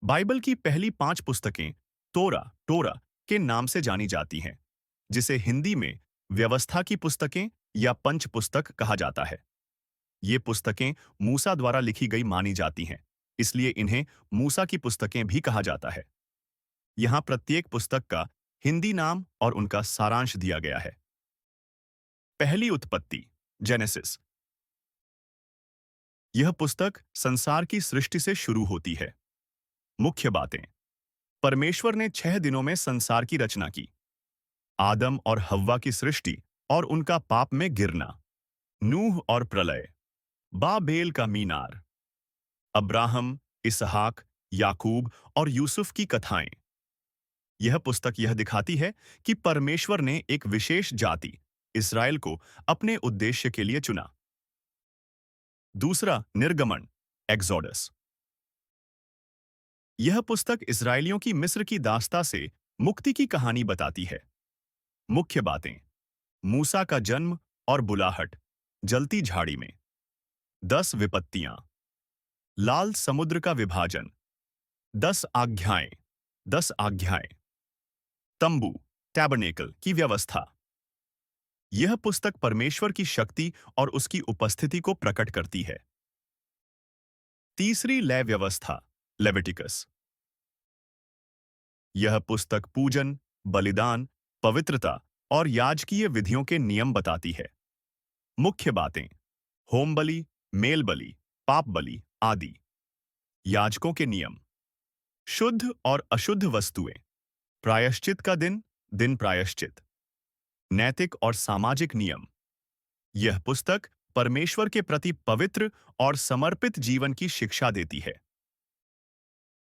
Bible की पहली 5 पुस्तकें तोरा टोरा के नाम से जानी जाती हैं, जिसे हिंदी में व्यवस्था की पुस्तकें या पंच पुस्तक कहा जाता है। ये पुस्तकें मूसा द्वारा लिखी गई मानी जाती हैं, इसलिए इन्हें मूसा की पुस्तकें भी कहा जाता है। यहाँ प्रत्येक पुस्तक का हिंदी नाम और उनका सारांश दिया गया है। पहली उत्पत्ति, जेनेसिस। यह पुस्तक संसार की सृष्टि से शुरू होती है। मुख्य बातें। परमेश्वर ने 6 दिनों में संसार की रचना की। आदम और हव्वा की सृष्टि और उनका पाप में गिरना। नूह और प्रलय। बाबेल का मीनार। अब्राहम, इसहाक, याकूब और यूसुफ की कथाएं। यह पुस्तक यह दिखाती है कि परमेश्वर ने एक विशेष जाति, इस्राएल को अपने उद्देश्य के लिए चुना। दूसरा, निर्गमन, एक्सोडस। यह पुस्तक इस्राएलियों की मिस्र की दास्ता से मुक्ति की कहानी बताती है। मुख्य बातें। मूसा का जन्म और बुलाहट, जलती झाड़ी में। 10 विपत्तियां। लाल समुद्र का विभाजन। 10 आज्ञाएं। 10 आज्ञाएं। तंबू, टैबरनेकल की व्यवस्था। यह पुस्तक परमेश्वर की शक्ति और उसकी उपस्थिति को प्रकट करती है। तीसरी लय व्यवस्था, लेविटिकस। यह पुस्तक पूजन, बलिदान, पवित्रता और याजकीय विधियों के नियम बताती है। मुख्य बातें। होम बलि, मेल बलि, पाप बलि आदि। याजकों के नियम। शुद्ध और अशुद्ध वस्तुएं। प्रायश्चित का दिन, दिन प्रायश्चित। नैतिक और सामाजिक नियम। यह पुस्तक परमेश्वर के प्रति पवित्र और समर्पित जीवन की शिक्षा देती है।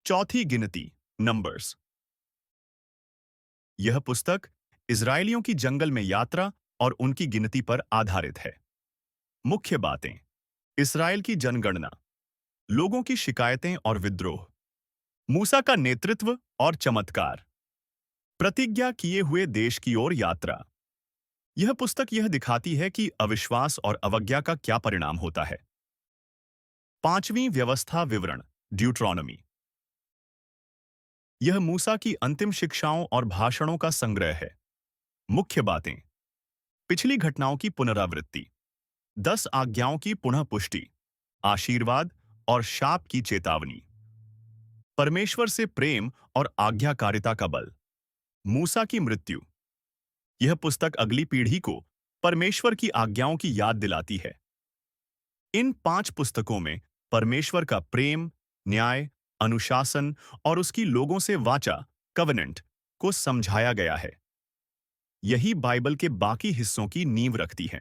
चौथी गिनती, नंबर्स। यह पुस्तक इजरायलियों की जंगल में यात्रा और उनकी गिनती पर आधारित है। मुख्य बातें। इस्राएल की जनगणना, लोगों की शिकायतें और विद्रोह, मूसा का नेतृत्व और चमत्कार, प्रतिज्ञा किए हुए देश की ओर यात्रा। यह पुस्तक यह दिखाती है कि अविश्वास और अवज्ञा का क्या परिणाम होता है। पांचवीं व्यवस्था विवरण, ड्यूट्रॉनमी। यह मूसा की अंतिम शिक्षाओं और भाषणों का संग्रह है। मुख्य बातें। पिछली घटनाओं की पुनरावृत्ति। 10 आज्ञाओं की पुनः पुष्टि। आशीर्वाद और शाप की चेतावनी। परमेश्वर से प्रेम और आज्ञाकारिता का बल। मूसा की मृत्यु। यह पुस्तक अगली पीढ़ी को परमेश्वर की आज्ञाओं की याद दिलाती है। इन 5 पुस्तकों में परमेश्वर का प्रेम, न्याय, अनुशासन और उसकी लोगों से वाचा, कवेनेंट, को समझाया गया है। यही बाइबल के बाकी हिस्सों की नींव रखती है।